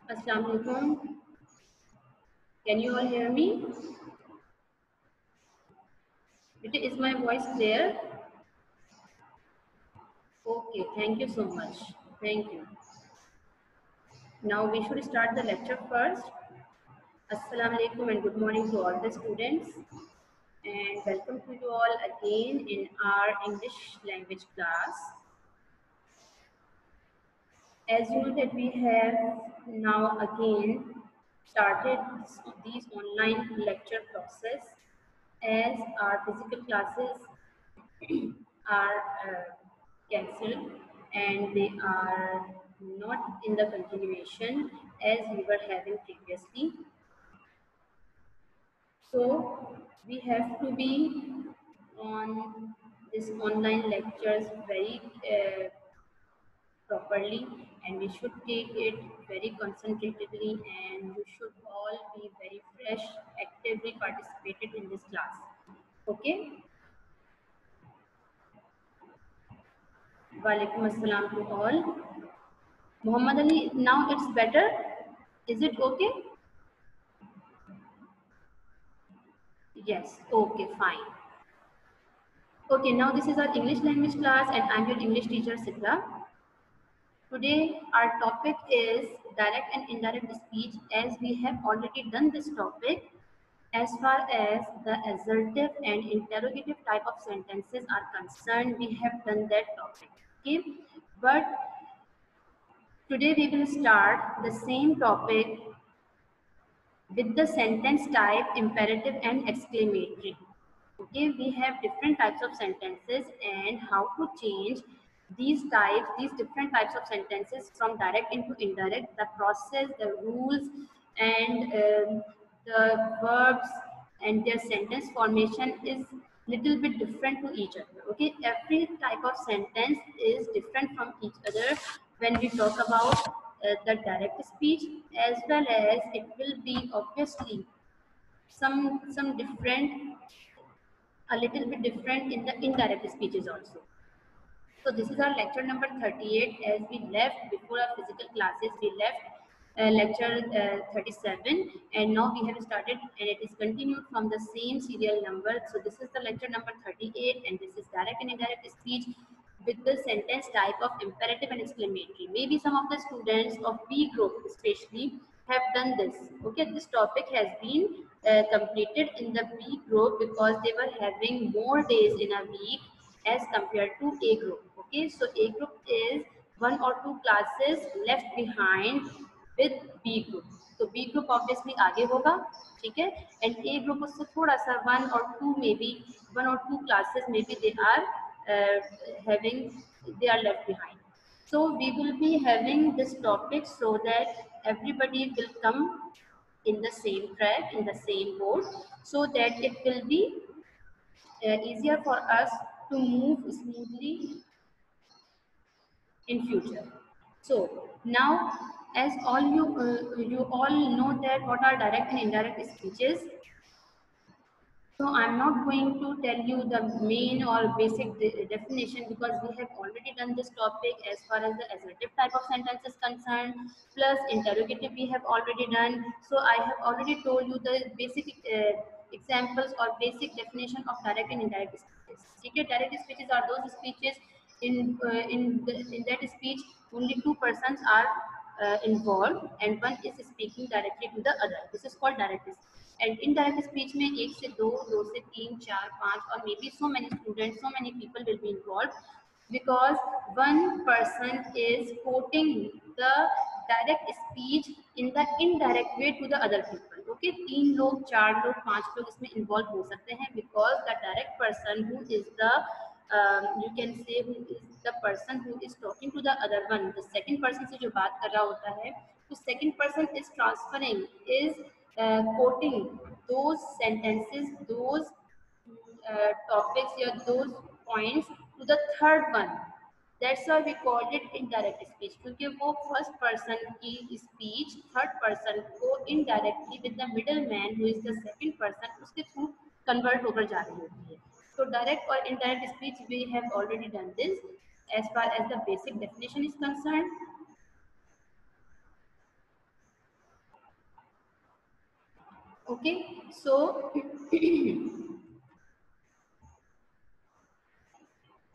Assalamu alaikum. Can you all hear me? Is my voice clear? Okay, thank you so much. Thank you. Now we should start the lecture first. Assalamu alaikum and good morning to all the students. And welcome to you all again in our English language class. As you know that we have now again started these online lecture process as our physical classes are cancelled and they are not in the continuation as we were having previously. So we have to be on this online lectures very properly, and we should take it very concentratedly, and you should all be very fresh, actively participated in this class. Okay? Walaikum assalam to all. Muhammad Ali, now it's better. Is it okay? Yes, okay, fine. Okay, now this is our English language class, and I'm your English teacher, Sidra. Today, our topic is direct and indirect speech, as we have already done this topic. As far as the assertive and interrogative type of sentences are concerned, we have done that topic. Okay, but today we will start the same topic with the sentence type imperative and exclamatory. Okay, we have different types of sentences and how to change these different types of sentences from direct into indirect, the process, the rules, and the verbs and their sentence formation is little bit different to each other. Okay, every type of sentence is different from each other when we talk about the direct speech, as well as it will be obviously some different, a little bit different in the indirect speeches also. So this is our lecture number 38. As we left before our physical classes, we left lecture 37, and now we have started and it is continued from the same serial number. So this is the lecture number 38, and this is direct and indirect speech with the sentence type of imperative and exclamatory. Maybe some of the students of B group especially have done this. Okay, this topic has been completed in the B group because they were having more days in a week as compared to A group. Okay, so A group is one or two classes left behind with B group. तो B group obviously आगे होगा, ठीक है, and A group उससे थोड़ा सा one or two classes maybe they are they are left behind. So we will be having this topic so that everybody will come in the same track, in the same boat, so that it will be easier for us to move smoothly in future. So now, as all you all know that what are direct and indirect speeches. So I'm not going to tell you the main or basic definition because we have already done this topic as far as the assertive type of sentence is concerned. Plus interrogative we have already done. So I have already told you the basic examples or basic definition of direct and indirect speeches. Okay, direct speeches are those speeches in that speech only two persons are involved and one is speaking directly to the other. This is called direct speech. And indirect speech में एक से दो, दो से तीन, चार, पांच और maybe so many students, so many people will be involved because one person is quoting the direct speech in the indirect way to the other people. Okay, तीन लोग, चार लोग, पांच लोग इसमें involved हो सकते हैं because the direct person who is the you can say who is the person who is talking to the other one, the second person से जो बात कर रहा होता है, तो second person is transferring, is quoting those sentences, those topics or those points to the third one. That's why we called it indirect speech, क्योंकि वो first person की speech third person को indirectly with the middleman who is the second person उसके through convert होकर जा रही होती है. So direct or indirect speech we have already done this as far as the basic definition is concerned. Okay, so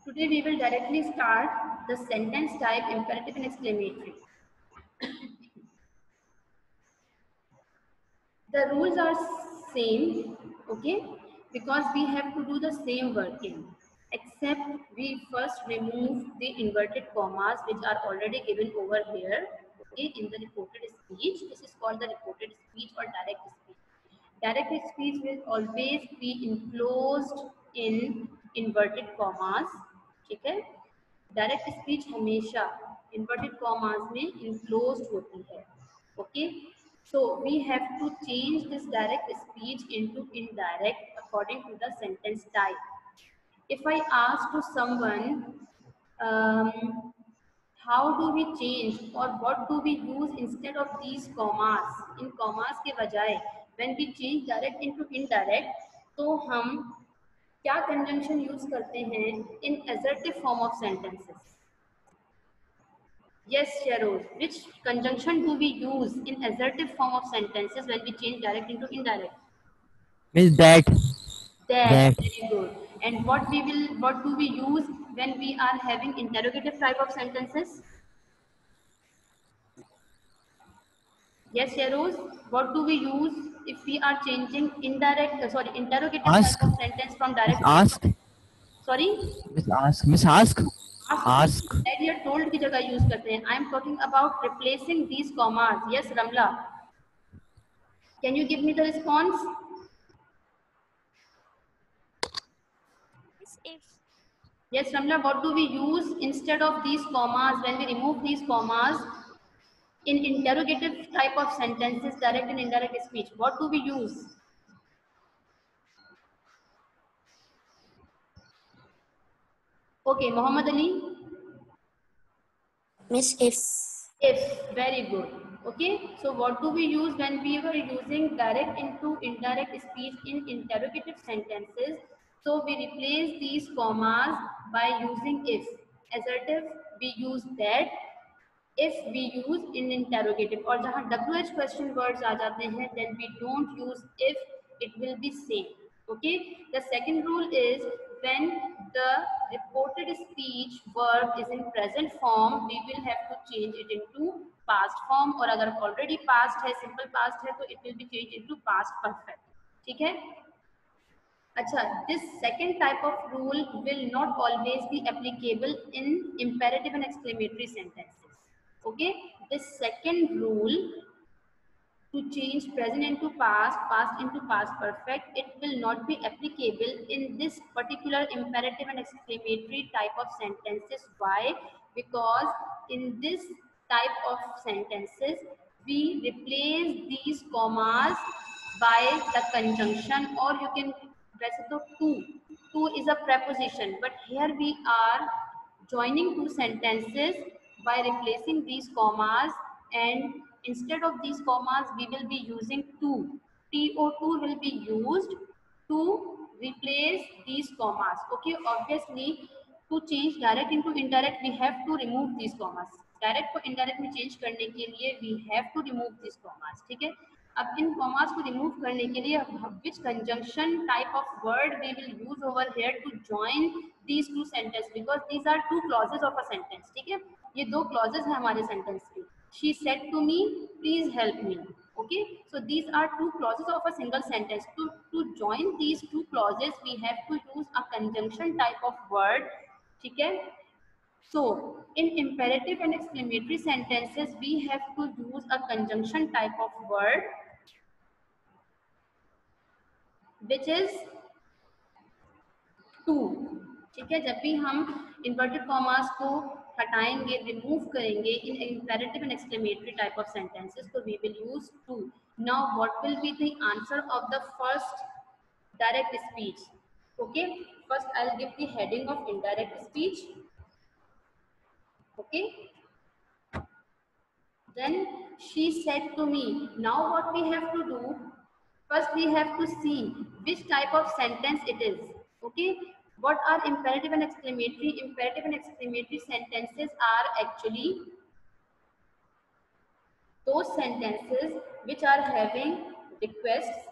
today we will directly start the sentence type imperative and exclamatory. The rules are same, okay, because we have to do the same working, except we first remove the inverted commas which are already given over here, okay, in the reported speech. This is called the reported speech or direct speech. Direct speech will always be enclosed in inverted commas, ठीक है? Direct speech हमेशा inverted commas में enclosed होती है, okay? So we have to change this direct speech into indirect according to the sentence type. If I ask to someone, um, how do we change or what do we use instead of these commas? In commas के बजाय when we change direct into indirect, तो हम क्या conjunction use करते हैं in assertive form of sentences? Yes, Sharoz. Which conjunction do we use in assertive form of sentences when we change direct into indirect? Miss that. That. Very good. And what do we use when we are having interrogative type of sentences? Yes, Sharoz. What do we use if we are changing interrogative Ask. type of sentence from Miss direct? ask. Sorry. Miss ask. Miss ask. Ask Ask. that you told की जगह use करते हैं. I am talking about replacing these commas. Yes, Ramla. Can you give me the response? If. Yes, Ramla, what do we use instead of these commas when we remove these commas in interrogative type of sentences, direct and indirect speech? What do we use? Okay, Muhammad Ali. Miss if. If, very good. Okay, so what do we use when we were using direct into indirect speech in interrogative sentences? So we replace these commas by using if. Assertive, we use that. If we use in interrogative और जहाँ WH question words आ जाते हैं then we don't use if, it will be same. Okay, the second rule is when the reported speech verb is in present form we will have to change it into past form और अगर already past है simple past है तो it will be changed into past perfect. ठीक है? अच्छा, this second type of rule will not always be applicable in imperative and exclamatory sentences. Okay, this second rule to change present into past, past into past perfect, it will not be applicable in this particular imperative and exclamatory type of sentences. Why? Because in this type of sentences, we replace these commas by the conjunction or you can वैसे तो to is a preposition but here we are joining two sentences by replacing these commas and instead of these commas we will be using to will be used to replace these commas. Okay, obviously to change direct into indirect we have to remove these commas. Direct को indirect में change करने के लिए we have to remove this commas. ठीक है, अब इन commas को remove करने के लिए which conjunction type of word we will use over here to join these two sentence because these are two clauses of a sentence. ठीक है, ये दो क्लॉजेस हैं हमारे सेंटेंस के. She said to me please help me. Okay, so these are two clauses of a single sentence. To join these two clauses we have to use a conjunction type of word. ठीक है, so in imperative and exclamatory sentences we have to use a conjunction type of word which is to. ठीक है, जब भी हम inverted commas को हटाएंगे remove करेंगे in imperative and exclamatory type of sentences तो we will use to. Now what will be the answer of the first direct speech? Okay, first I'll give the heading of indirect speech. Okay, then she said to me. Now what we have to do, first we have to see which type of sentence it is. Okay, what are imperative and exclamatory? Imperative and exclamatory sentences are actually those sentences which are having requests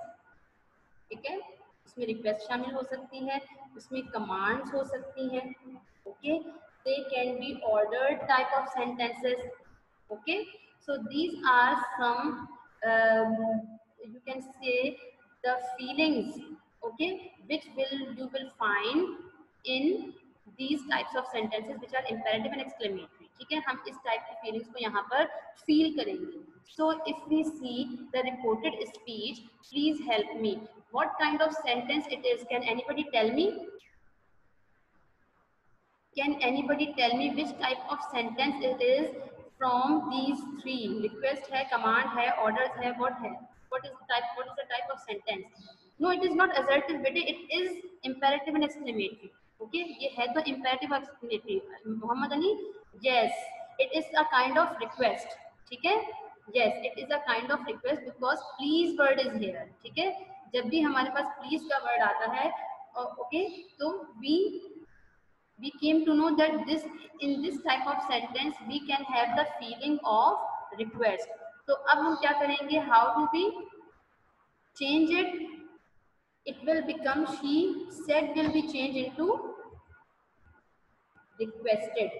ठीक है, इसमें request शामिल हो सकती है, इसमें commands हो सकती हैं. Okay, they can be ordered type of sentences. Okay, so these are some you can say the feelings, okay, which you will find in these types of sentences which are imperative and exclamatory. ठीक है, हम इस type की feelings को यहाँ पर feel करेंगे. So if we see the reported speech, please help me, what kind of sentence it is? Can anybody tell me? Can anybody tell me which type of sentence it is from these three? Request है, command है, orders है, what है? What is the type of sentence? No, it is not assertive बेटे, it is imperative and exclamatory. Okay, ये है तो imperative और exclamatory. Mohammad Ali, yes, it is a kind of request. ठीक है, yes, it is a kind of request because please word is here. ठीक है, जब भी हमारे पास please का word आता है, okay, तो we came to know that in this type of sentence we can have the feeling of request. तो अब हम क्या करेंगे? How do we change it? It will become she said will be changed into requested.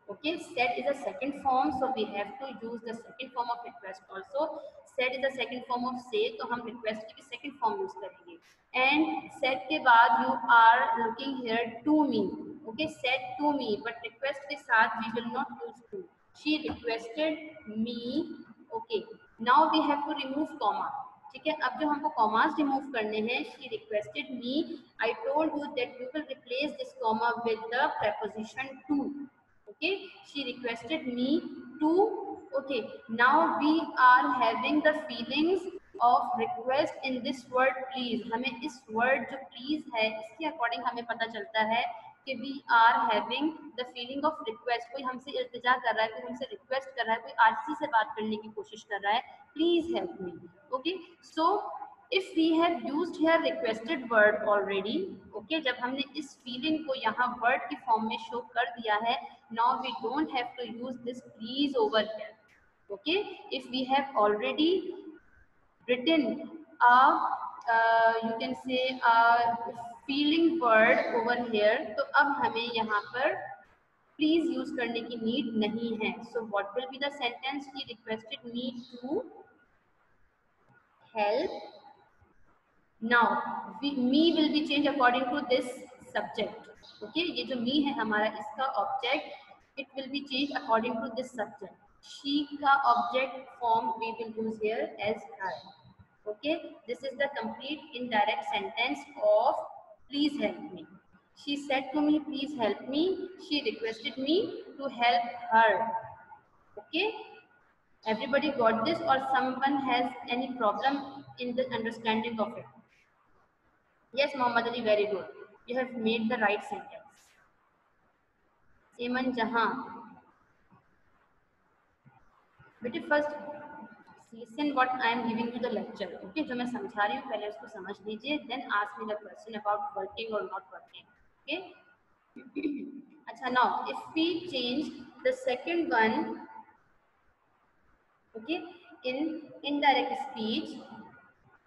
Okay, said is a second form, so we have to use the second form of request also. Said is the second form of say, तो हम request की second form use करेंगे. And said के बाद you are looking here to me. Okay, said to me, but request के साथ we will not use to. She requested me. Okay, now we have to remove comma. ठीक है, अब जो हमको कॉमास रिमूव करने हैं, she requested me, I told you that we will replace this comma with the preposition to. Okay, she requested me to. Okay, now we are having the feelings of request in this word please. हमें इस word जो please है इसके according हमें पता चलता है कि we are having the feeling of request. कोई हमसे इल्तिजा कर रहा है, कोई हमसे रिक्वेस्ट कर रहा है, कोई आजिज़ी से बात करने की कोशिश कर रहा है, please help me. Okay, so if we have used here requested word already, okay, जब हमने इस feeling को यहाँ word की form में show कर दिया है, now we don't have to use this please over here. Okay, if we have already written a you can say a feeling word over here, तो अब हमें यहाँ पर please use करने की need नहीं है. So what will be the sentence? He requested me to help. Now me will be changed according to this subject. Okay, ये जो me है हमारा इसका object, it will be changed according to this subject. She का object form we will use here as her. Okay, this is the complete indirect sentence of please help me. She said to me, please help me. She requested me to help her. Okay, everybody got this, or someone has any problem in the understanding of it? Yes, Mohammad Ali, very good. You have made the right sentence. Seman Jahan. But first, listen what I am giving you the lecture. Okay, जो मैं समझा रही हूँ पहले उसको समझ लीजिए. Then ask me the question about working or not working. Okay. अच्छा, now if we change the second one, okay, in indirect speech,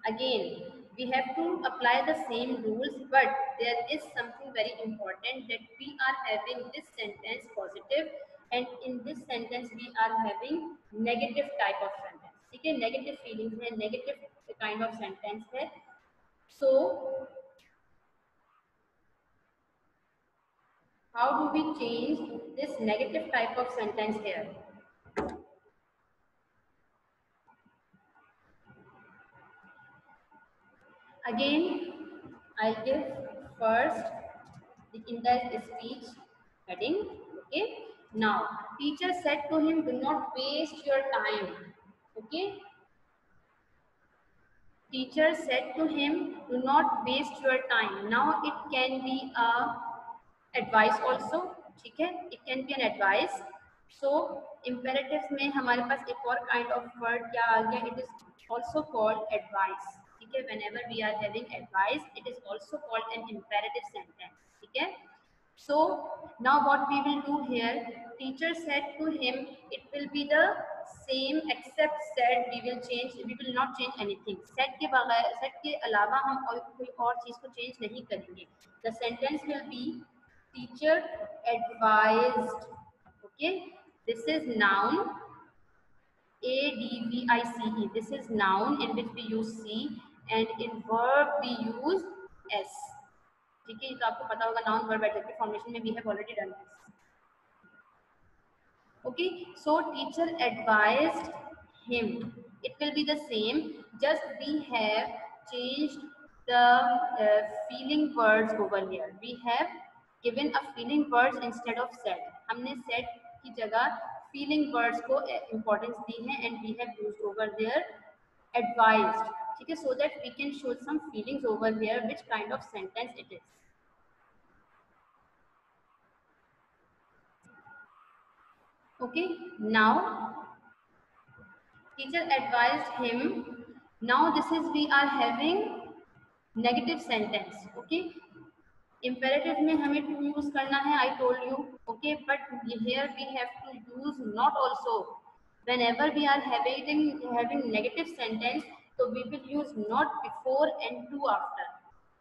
again we have to apply the same rules, but there is something very important, that we are having this sentence positive and in this sentence we are having negative type of sentence. ठीक है, negative feelings है, negative kind of sentence है. So how do we change this negative type of sentence here? Again, I'll give first the indirect speech heading. Okay. Now, teacher said to him, do not waste your time. Okay. Teacher said to him, do not waste your time. Now, it can be a advice also. ठीक है, it can be an advice. So, imperatives में हमारे पास एक और kind of word क्या आ गया? It is also called advice. ठीक है, whenever we are having advice, it is also called an imperative sentence. ठीक है. So now what we will do here? Teacher said to him, it will be the same except said we will not change anything. Said के बगैर, set के अलावा हम और कोई और चीज को चेंज नहीं करेंगे। The sentence will be teacher advised. Okay, this is noun ADVICE. This is noun in which we use C, and in verb we use S. ठीक है, तो आपको पता होगा नाउन वर्ब एडजेक्टिव फॉर्मेशन में we have already done this. Okay, so teacher advised him. It will be the same, just we have changed the feeling words over here. We have given a feeling words instead of said. हमने said की जगह feeling words को importance दी है, and we have used over there advised. ठीक है, so that we can show some feelings over here which kind of sentence it is. Okay, now teacher advised him. Now this is we are having negative sentence. Okay, imperative में हमें to use करना है, I told you. Okay, but here we have to use not also. Whenever we are having negative sentence, so we will use not before and to after.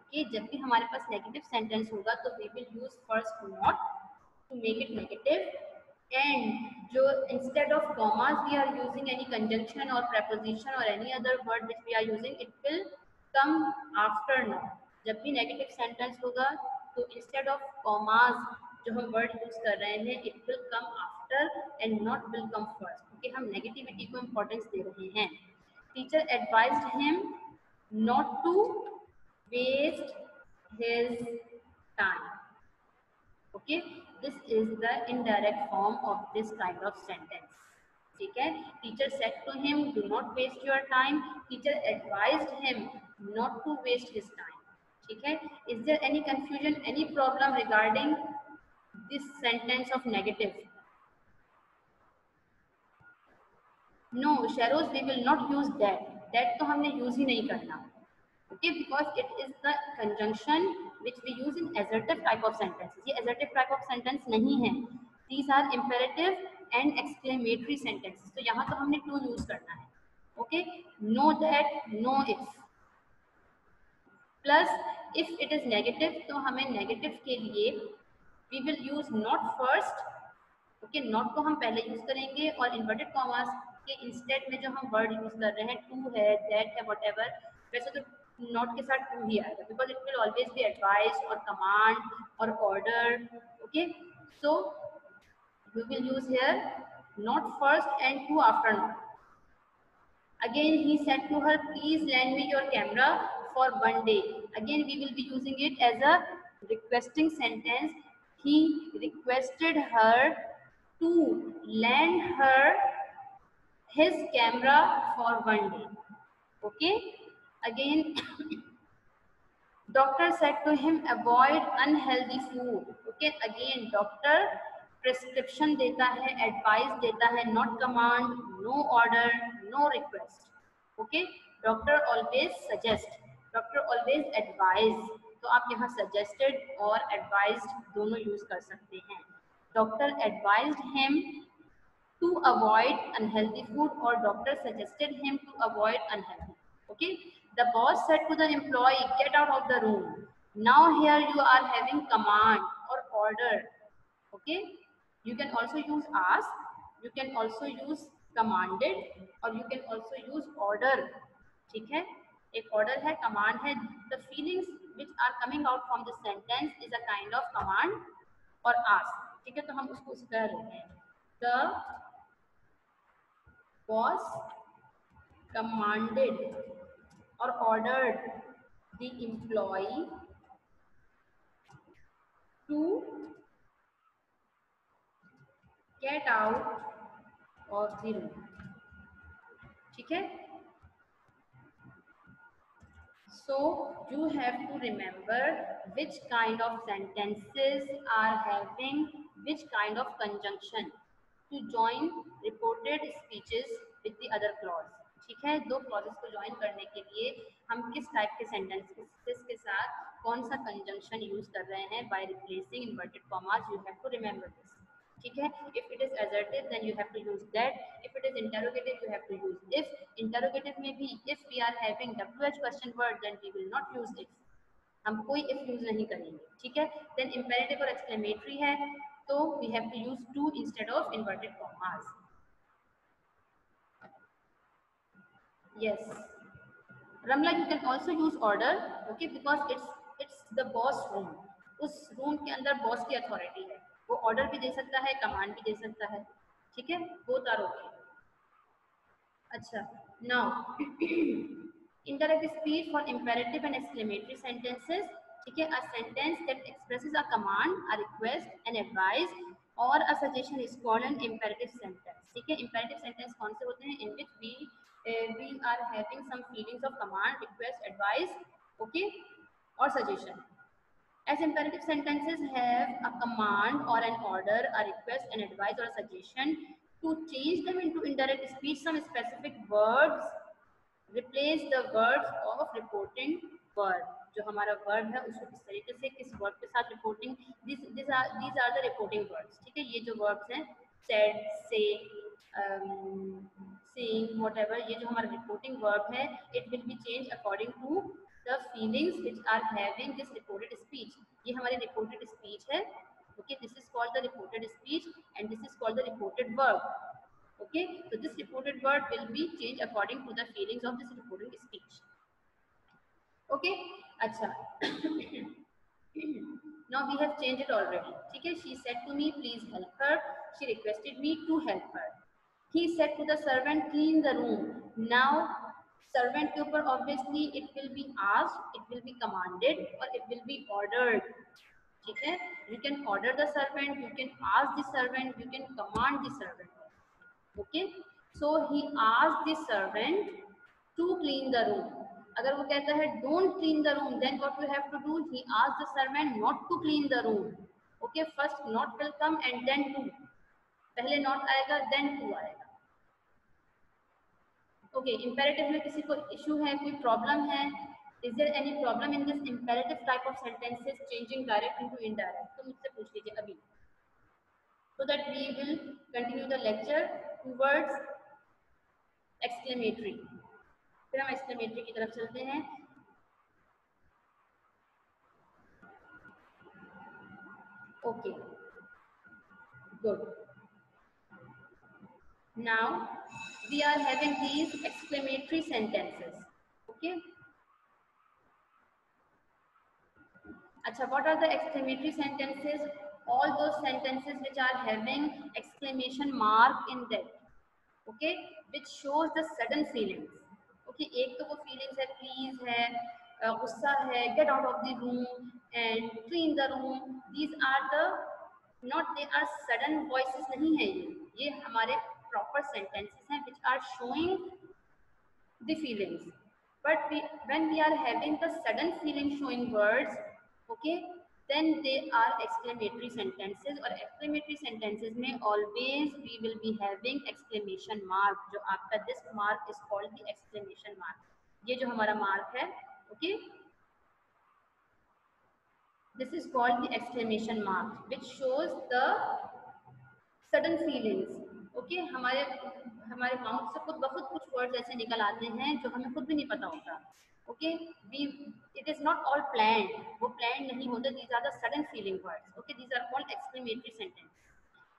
Okay, जब भी हमारे पास negative sentence होगा तो we will use first not to make it negative, and जो instead of commas we are using any conjunction or preposition or any other word which we are using, it will come after not. जब भी negative sentence होगा तो instead of commas जो हम word use कर रहे हैं, it will come after and not will come first, क्योंकि हम negativity को importance दे रहे हैं. Teacher advised him not to waste his time. Okay, this is the indirect form of this kind of sentence. ठीक है, teacher said to him do not waste your time. Teacher advised him not to waste his time. ठीक है, is there any confusion, any problem regarding this sentence of negative? No, Sharos, we will not use that. That तो हमने use ही नहीं करना. Okay, because it is the conjunction which we use in assertive type of sentences. ये assertive type of sentence नहीं है. These are imperative and exclamatory sentences. तो यहाँ तो हमने to use करना है. Okay, know that, know if. Plus, if it is negative, तो हमें negative के लिए we will use not first. Okay, not को हम पहले यूज करेंगे और इन्वर्टेड कॉमास के इंस्टेड में जो हम वर्ड यूज कर रहे हैं टू है, दैट है, व्हाटएवर, वैसे तो नॉट के साथ टू ही आएगा, because it will always be advice और कमांड और order. Okay, so we will use here not first and to after not. Again he said to her, please lend me your camera for one day. Again we will be using it as a requesting sentence. He requested her to lend her his camera for one day. Okay, again doctor said to him avoid unhealthy food. Okay, again doctor prescription देता है, advice देता है, not command, no order, no request. Okay, doctor always suggest, doctor always advise. तो आप यहाँ suggested और advised दोनों use कर सकते हैं. Doctor advised him to avoid unhealthy food or doctor suggested him to avoid unhealthy. Okay, the boss said to the employee get out of the room. Now here you are having command or order. Okay, you can also use ask, you can also use commanded, or you can also use order. ठीक है, एक order है, command है. The feelings which are coming out from the sentence is a kind of command or ask. ठीक है, तो हम उसको उस कर रहे हैं. The boss commanded or ordered the employee to get out of the room. ठीक है, so you have to remember which kind of sentences are having which kind of conjunction to join reported speeches with the other clause. ठीक है, दो clauses को join करने के लिए हम किस टाइप के सेंटेंसेस के साथ कौन सा कंजंक्शन यूज कर रहे हैं by replacing inverted commas. You have to remember this. ठीक है. If it is assertive then you have to use that. If it is interrogative you have to use if. Interrogative में भी if we are having WH question word then we will not use if. हम कोई if use नहीं करेंगे. ठीक है. Then imperative और exclamatory है तो we have to use to instead of inverted commas. Yes Ramla, you can also use order, okay, because it's the boss room. उस रूम के अंदर बॉस की अथॉरिटी है, वो ऑर्डर भी दे सकता है, कमांड भी दे सकता है. ठीक है, बोथ आर ओके. अच्छा, now indirect speech for imperative and exclamatory sentences. ठीक है, a sentence that expresses a command, a request, an advice or a suggestion is called an imperative sentence. ठीक है, imperative sentence कौन से होते हैं? In which we are having some feelings of command, request, advice, okay, or suggestion. As imperative sentences have a command or an order, a request, an advice or a suggestion. To change them into indirect speech, some specific words replace the words of reporting verb. जो हमारा verb है उसको किस तरीके से किस verb के साथ reporting, these are the reporting verbs. ठीक है, ये जो verbs हैं said, say, saying, whatever, ये जो हमारा reporting verb है it will be changed according to the feelings which are having this reported speech. ये हमारी reported speech है. Okay, this is called the reported speech and this is called the reported verb. Okay, so this reported word will be changed according to the feelings of this reported speech. Okay, acha. Now we have changed it already. Okay, she said to me, please help her. She requested me to help her. He said to the servant, clean the room. Now servant के ऊपर obviously it will be asked, it will be commanded or it will be ordered. ठीक है, you can order the servant, you can ask the servant, you can command the servant. Okay, so he asked the servant to clean the room. अगर वो कहता है don't clean the room, then what you have to do? He asked the servant not to clean the room. Okay, first not will come and then to. पहले not आएगा then to आएगा. Okay, imperative में किसी को issue है, कोई problem है? Is there any problem in this imperative type of sentences changing direct into indirect? तो मुझसे पूछ लीजिए अभी. So that we will continue the lecture towards exclamatory. फिर हम exclamatory की तरफ चलते हैं. Okay, good. Now we are having these exclamatory sentences. Okay. अच्छा, what are the exclamatory sentences? All those sentences which are having exclamation mark in that. Okay, which shows the sudden feelings. Okay, एक तो वो feelings है please है, गुस्सा है, get out of the room and clean the room. These are the not, they are sudden voices नहीं है, ये हमारे proper sentences हैं which are showing the feelings. But when we are having the sudden feeling showing words, okay, then they are exclamatory sentences. और exclamatory sentences में always we will be having exclamation mark. जो आपका this mark is called the exclamation mark. ये जो हमारा mark है, okay, this is called the exclamation mark, which shows the sudden feelings. Okay, हमारे mouth से खुद बहुत कुछ वर्ड्स ऐसे निकल आते हैं जो हमें खुद भी नहीं पता होता. Okay, it is not all planned. वो planned नहीं होते. These are the sudden feeling words. Okay, these are called exclamatory sentences.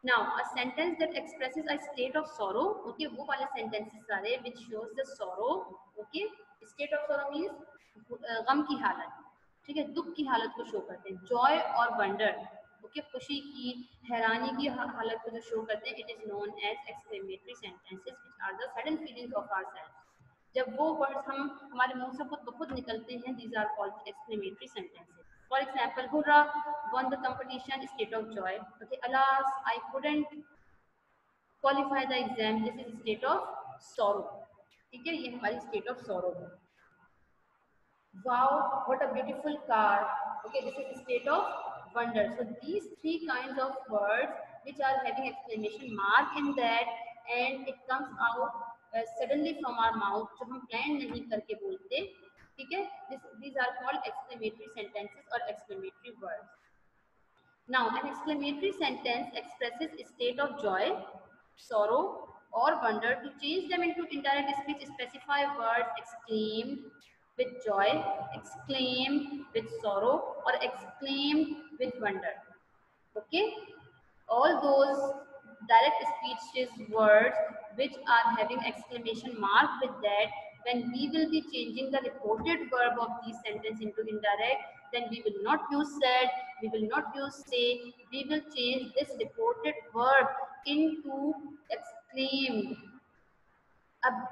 Now a sentence that expresses a state of sorrow. Okay, वो वाले sentences सारे which shows the sorrow. Okay, state of sorrow means गम की हालत. ठीक है, दुख की हालत को शो करते हैं. Joy और wonder. ओके, खुशी की, हैरानी की हालत को जो शो करते हैं, it is known as exclamatory sentences which are the sudden feelings of ourself. जब वो वर्ड्स हमारे मुंह से खुद निकलते हैं, these are called exclamatory sentences. For example, hurrah won the competition, state of joy. Okay, alas I couldn't qualify the exam, this is state of sorrow. ठीक है, ये हमारी state of sorrow है. Wow, what a beautiful car. Okay, this is state of wonder. So these three kinds of words which are having exclamation mark in that and it comes out suddenly from our mouth, जो हम plan नहीं करके बोलते. ठीक है, these are called exclamatory sentences or exclamatory words. Now, an exclamatory sentence expresses a state of joy, sorrow, or wonder. To change them into indirect speech, specify words exclaimed with joy, exclaimed with sorrow, or exclaimed with wonder. Okay? All those direct speeches words which are having exclamation mark with that, when we will be changing the reported verb of these sentence into indirect, then we will not use said, we will not use say, we will change this reported verb into exclaimed.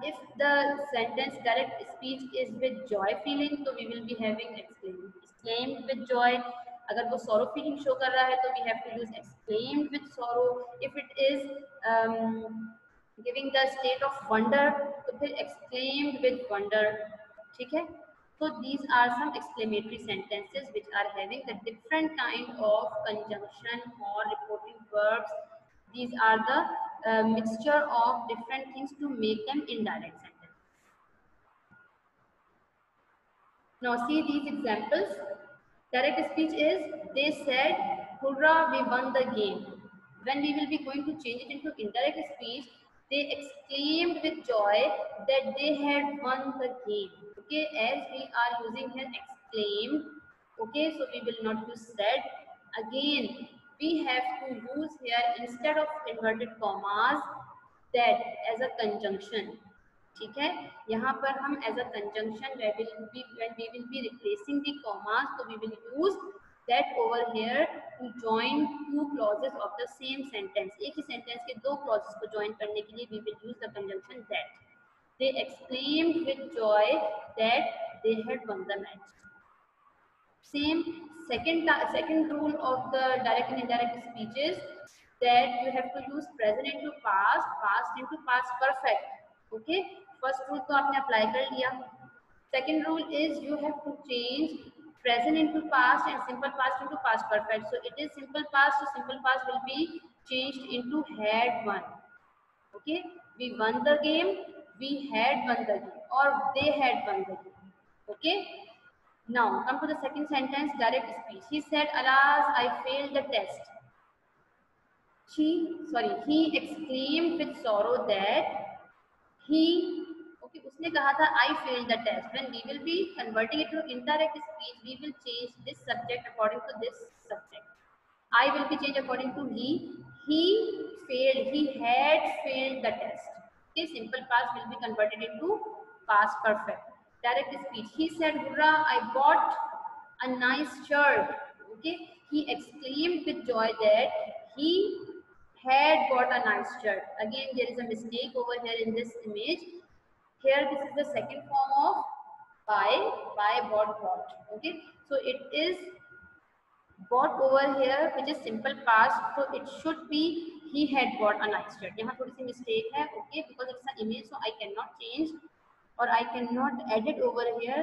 If the sentence direct speech is with joy feeling, तो we will be having exclaimed. Exclaimed with joy. अगर वो sorrow feeling show कर रहा है, तो we have to use exclaimed with sorrow. If it is giving the state of wonder, तो फिर exclaimed with wonder. ठीक है? So these are some exclamatory sentences which are having the different kind of conjunction or reporting verbs. These are the mixture of different things to make them indirect sentences. Now see these examples. Direct speech is, they said, "Hurrah, we won the game." When we will be going to change it into indirect speech, they exclaimed with joy that they had won the game. Okay, as we are using here exclaimed. Okay, so we will not use said. Again, we have to use here instead of inverted commas that as a conjunction. ठीक है, यहाँ पर हम as a conjunction when we will be replacing the commas, so we will use that over here to join two clauses of the same sentence. एक ही sentence के दो clauses को join करने के लिए we will use the conjunction that. They exclaimed with joy that they had won the match. Same second rule of the direct and indirect speeches, that you have to use present into past, past into past perfect. Okay, first rule तो आपने apply कर लिया. Second rule is you have to change present into past and simple past into past perfect. So it is simple past, so simple past will be changed into had won. Okay, we won the game, we had won the game, or they had won the game. Okay. Now, come to the second sentence, direct speech. He said, "Alas, I failed the test." He exclaimed with sorrow that he, okay, उसने कहा था, "I failed the test." When we will be converting it to indirect speech, we will change this subject according to this subject. I will be changed according to he. He failed, he had failed the test. Okay, simple past will be converted into past perfect. Direct speech. He said, "Hurrah, I bought a nice shirt." Okay, he exclaimed with joy that he had bought a nice shirt. Again, there is a mistake over here in this image. Here, this is the second form of buy, bought, bought. Okay, so it is bought over here, which is simple past, so it should be he had bought a nice shirt. यहाँ थोड़ी सी mistake है. Okay, because it's an image, so I cannot change or I cannot edit over here.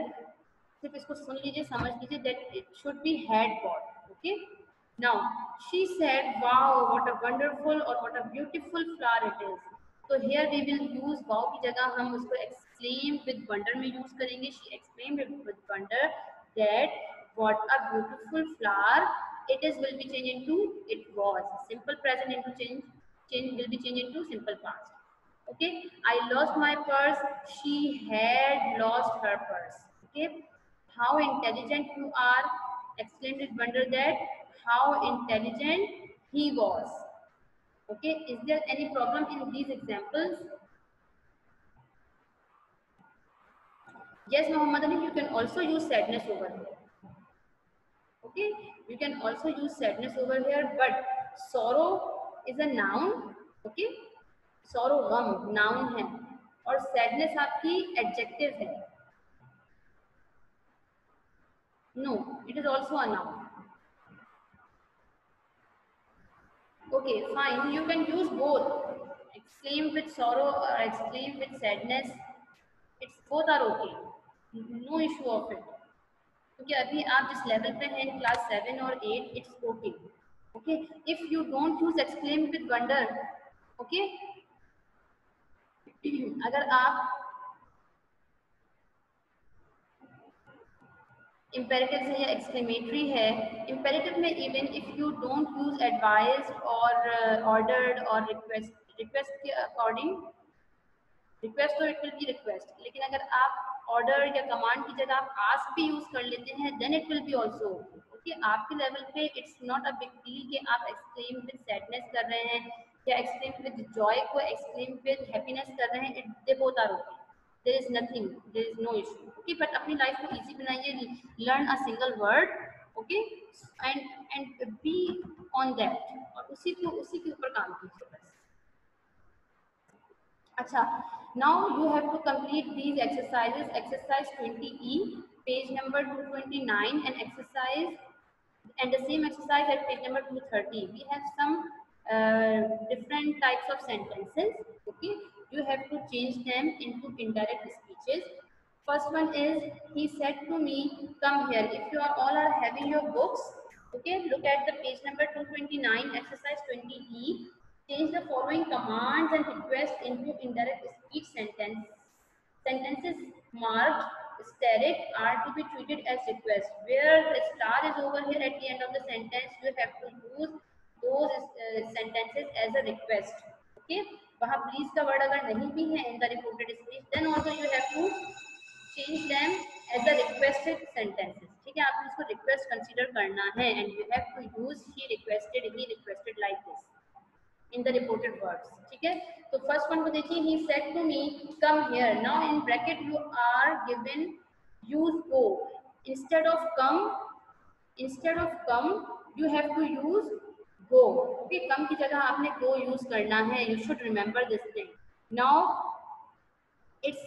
सिर्फ इसको सुन लीजिए, समझ लीजिए that it should be had bought. Okay. Now she said, "Wow, what a wonderful or what a beautiful flower it is." तो here we will use wow की जगह हम उसको exclaim with wonder में use करेंगे. She exclaimed with wonder that what a beautiful flower it is will be changed into it was. Simple present into change will be changed into simple past. Okay, I lost my purse. She had lost her purse. Okay, how intelligent you are. Exclaimed with wonder that how intelligent he was. Okay, is there any problem in these examples? Yes, Muhammad Ali, you can also use sadness over here. Okay, you can also use sadness over here, but sorrow is a noun. Okay, sorrow gum noun है और sadness आपकी adjective है. No, it is also a noun. Okay, fine, you can use both. Exclaim with sorrow or exclaim with sadness. It's both are okay. No issue of it. क्योंकि अभी आप जिस level पे हैं इन क्लास 7 और 8, it's okay. Okay, if you don't use exclaim with wonder, okay, अगर आप imperative है या एक्सक्लेमेटरी है. इम्पेरेटिव में even if you don't use advised और ऑर्डर्ड और रिक्वेस्ट के अकॉर्डिंग, रिक्वेस्ट तो इट विल बी रिक्वेस्ट, लेकिन अगर आप ऑर्डर या कमांड की जगह आप आस्क भी यूज कर लेते हैं then it will be also okay. आपके लेवल पे it's not a big deal कि आप एक्सक्लेम विद सैडनेस कर रहे हैं या एक्सक्लेम विद जॉय को एक्सक्लेम विद हैप्पीनेस कर रहे हैं. It they both are okay, there is nothing, there is no issue okay. But अपनी लाइफ को इजी बनाइए, learn a single word okay and be on that और उसी के ऊपर काम कीजिए बस. अच्छा, now you have to complete these exercises. Exercise 20E, page number 229, and exercise and the same exercise at page number 230. We have some different types of sentences. Okay, you have to change them into indirect speeches. First one is, he said to me, come here. If you are all are having your books, okay, look at the page number 229, exercise 20E. Change the following commands and requests into indirect speech sentences marked steric are to be treated as request. Where the star is over here at the end of the sentence, you have to use those sentences as a request. Okay, वहाँ please का word अगर नहीं भी है in the reported speech, then also you have to change them as a requested sentences. ठीक है, आपको इसको request consider करना है and you have to use he requested like this in the reported words. ठीक है, तो फर्स्ट वन को देखिए, he said to me come here. Now in bracket you are given use go. Instead of come you have to use go. okay, come की जगह आपने go use करना है. You should remember this thing. Now it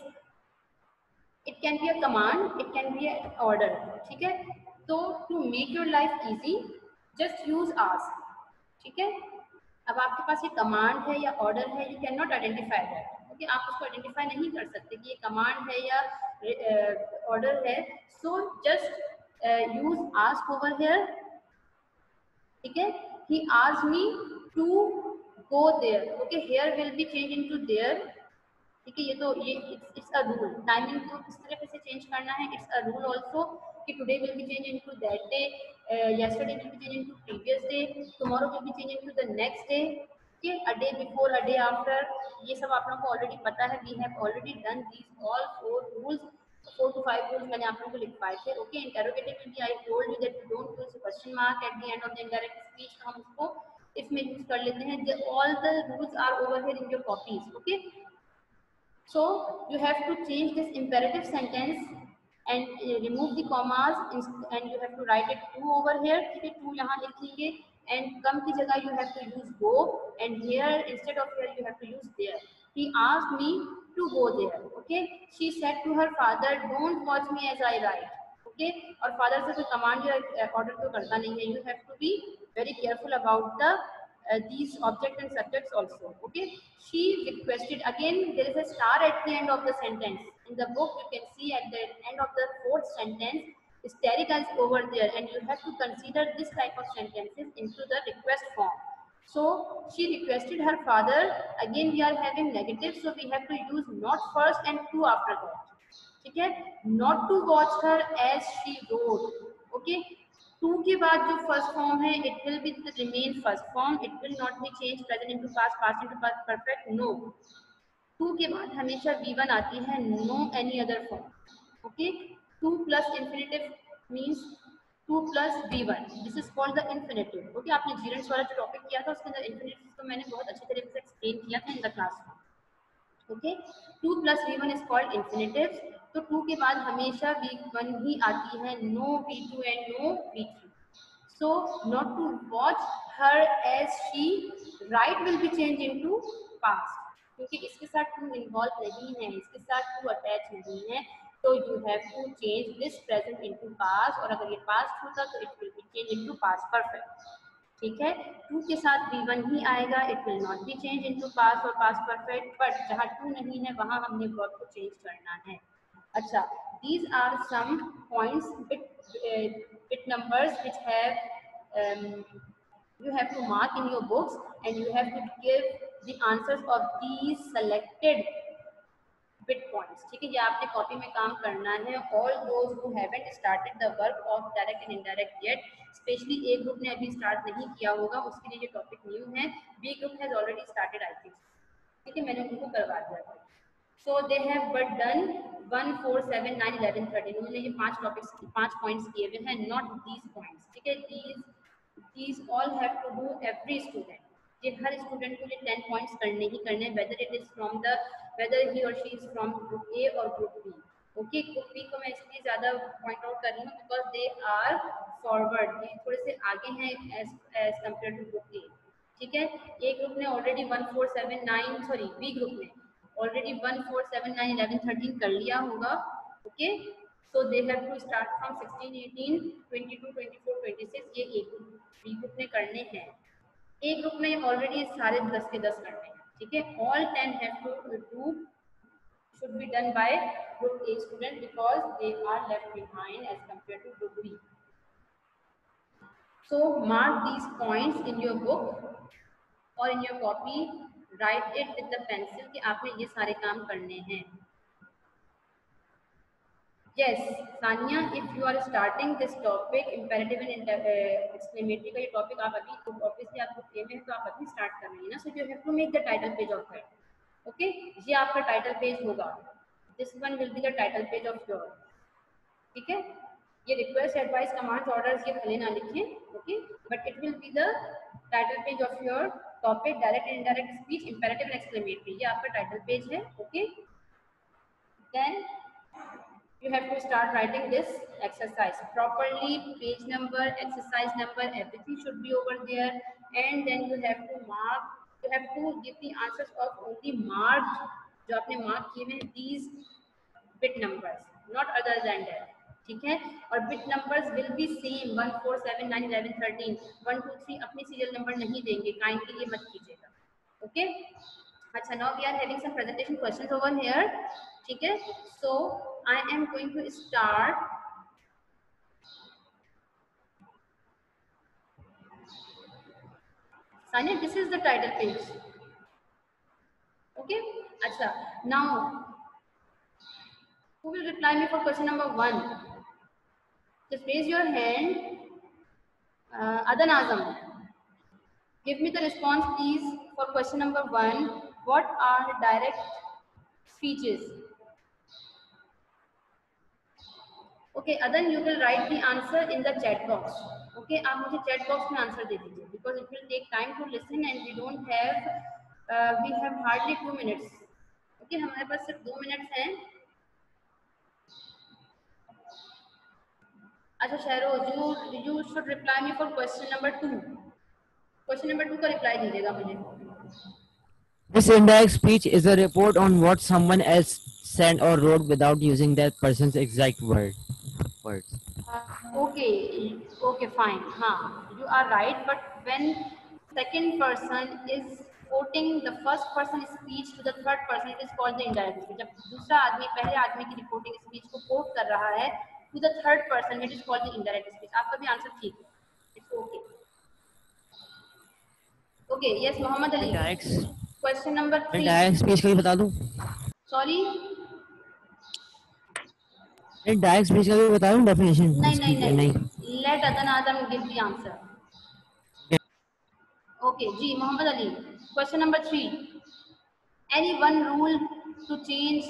can be a command, it can be an order. ठीक है, तो to make your life easy just use ask. ठीक है, अब आपके पास ये कमांड है या ऑर्डर है, you can not identify that. Okay, आप उसको आइडेंटिफाई नहीं कर सकते कि ये कमांड है या ऑर्डर है. So just use ask over here. ठीक है, he asked me to go there. Okay, here will be change into there. ठीक है, ये तो ये इट्स अ रूल. टाइमिंग को किस तरीके से चेंज करना है, इट्स अ रूल ऑल्सो कि today will be change into that day, yesterday will be changed into previous day, tomorrow will be changed into the next day. okay, a day before, a day after, ये सब आप लोगों को already पता है. we have already done these all 4 to 5 rules मैंने आप लोगों को लिखवाए थे. ओके, इंटेरोगेटिव में भी I told you that you don't use question mark at the end of the indirect speech. हम उसको इसमें यूज कर लेते हैं. All the rules are over here in your copies. Okay, so you have to change this imperative sentence and remove the commas and you have to write it to over here. ठीक है, to यहाँ लिख लीजिए and come की जगह you have to use go and here instead of here you have to use there. He asked me to go there. Okay, she said to her father, don't watch me as I write. Okay, और father से कोई command या order तो करता नहीं है. You have to be very careful about the these object and subjects also. Okay, she requested. Again there is a star at the end of the sentence. In the book you can see at the end of the fourth sentence hysterical is over there and you have to consider this type of sentences into the request form. So she requested her father. Again we are having negative, so we have to use not first and to after that. ठीक है, not to watch her as she wrote. okay, to के बाद जो first form है it will be remain first form. It will not be change present into past, past into past perfect. No, to के बाद हमेशा V1 आती है, no any other form. Okay, to plus infinitive means to plus V1. This is called the infinitive. Okay, आपने gerunds वाला जो topic किया था उसके अंदर इंफिनिटिव को मैंने बहुत अच्छी तरीके से एक्सप्लेन किया था इन द क्लास में. Okay, to plus V1 is called infinitive. तो टू के बाद हमेशा V1 ही आती है, no V2 and no V3. So not to watch her as she write will be changed into past. क्योंकि इसके साथ टू इन्वॉल्व नहीं है, इसके साथ टू अटैच नहीं है, तो you have to change this present into past. और अगर ये पास्ट होता तो it will be change into past perfect. ठीक है, टू के साथ V1 ही आएगा. It will not be change into past और पास्ट परफेक्ट. बट जहाँ टू नहीं है वहाँ हमने वर्ब को चेंज करना है. अच्छा, these are some points bit numbers which have you have to mark in your books and you have to give the answers of these selected bit points, ठीक है। ये आपने कॉपी में काम करना है। All those who haven't started the work of direct and indirect yet, especially A group ने अभी स्टार्ट नहीं किया होगा, उसके लिए ये टॉपिक न्यू है। B group has already started I think, ठीक है, मैंने उनको करवा दिया था। So they have but done 1 4 7 9 11 13, उन्होंने ये 5 टॉपिक्स 5 पॉइंट्स किए हुए हैं, नॉट दीज पॉइंट्स, ठीक है। These all have to do every student, ये हर स्टूडेंट को ये 10 पॉइंट्स करने ही करने, whether it is from the whether he और she is from group A और group B. Okay, group B को मैं इसलिए ज़्यादा पॉइंट आउट कर रही हूँ बिकॉज दे आर फॉरवर्ड, ये थोड़े से आगे हैं as compare to group A, ठीक है। ए ग्रुप ने ऑलरेडी 1 4 7 9 सॉरी बी ग्रुप ने ऑलरेडी 1 4 7 9 11 13 कर लिया होगा। Okay, so they have to start from 16 18 22 24 26, ये ए ग्रुप बी ग्रुप ने करने हैं। ए ग्रुप में ऑलरेडी सारे 10 के 10 करने हैं, ठीक है। All 10 have to do should be done by group A student because they are left behind as compared to group B. So mark these points in your book or in your copy, write it with the pencil कि आपने ये सारे काम करने हैं। Yes, Sanya, if you are starting this topic imperative and exclamatory का ये topic आप अभी ऑब्वियसली आप ग्रुप ए में है तो आप अभी स्टार्ट कर रही हैं ना, so you have to make the title page of it. Okay, ये आपका टाइटल पेज होगा, this one will be the title page of your, ठीक है। ये रिक्वेस्ट एडवाइस कमांड्स ऑर्डर्स ये भले ना लिखें, okay, but it will be the title page of your topic direct and indirect speech imperative and exclamatory, ये आपका title page है। Okay, then you have to start writing this exercise properly, page number, exercise number, everything should be over there, and then you have to mark, you have to give the answers of only marked, जो आपने mark किए हैं, these bit numbers, not other than that, ठीक है। और bit numbers will be same 1 4 7 9 11 13, 1 2 3 अपने serial number नहीं देंगे, काइंडली ये मत कीजिएगा। ओके, अच्छा, now we are having some presentation questions over here, ठीक है। So I am going to start Sanya, this is the title page, okay। अच्छा, now who will reply me for question number 1? Just raise your hand. Adan Azam, give me the response please for question number 1. What are direct speeches? Okay, Adan, you will write the answer in the chat box. Okay, आप मुझे chat box में answer दे दीजिए because it will take time to listen and we don't have we have hardly 2 minutes. Okay, हमारे पास सिर्फ 2 minutes हैं। अच्छा Shahroz, you should reply me for question number 2. Question number 2 का reply दीजिएगा मुझे। This indirect speech is a report on what someone else said or wrote without using that person's exact words. Okay, fine. हाँ, you are right. But when second person is quoting the first person speech to the third person, it is called the indirect speech. जब दूसरा आदमी पहले आदमी की reporting speech को quote कर रहा है to the third person, it is called the indirect speech. आपका भी आंसर ठीक है. It's okay. Okay, yes, Mohammad Ali. Question number 3. Indirect speech का भी बता दूं? Sorry. Indirect speech का भी बता दूं definition? नहीं. Let Adan Azam give the answer. Okay, ji Mohammad Ali. Question number 3. Any one rule to change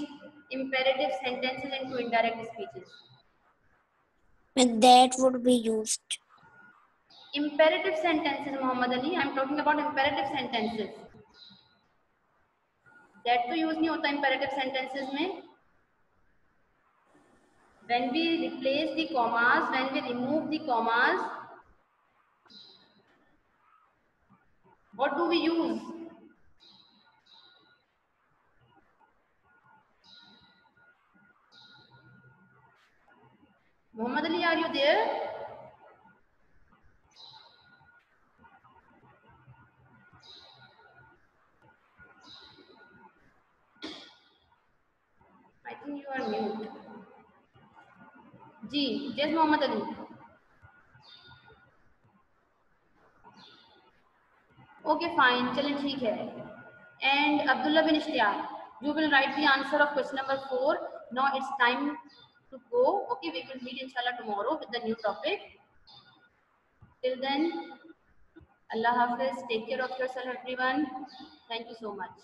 imperative sentences into indirect speeches? That would be used. Imperative sentences, Muhammad Ali. I'm talking about imperative sentences. That तो use नहीं होता imperative sentences में. When we replace the commas, when we remove the commas, what do we use? Muhammad Ali, are you there? I think you are mute. Ji, yes, Muhammad Ali. Okay, fine, चलें ठीक है. And Abdullah bin Ishtiaq, You will write the answer of question number 4. Now it's time to go. Okay, we will meet inshallah tomorrow with the new topic. Till then, Allah Hafiz. Take care of yourself, everyone. Thank you so much.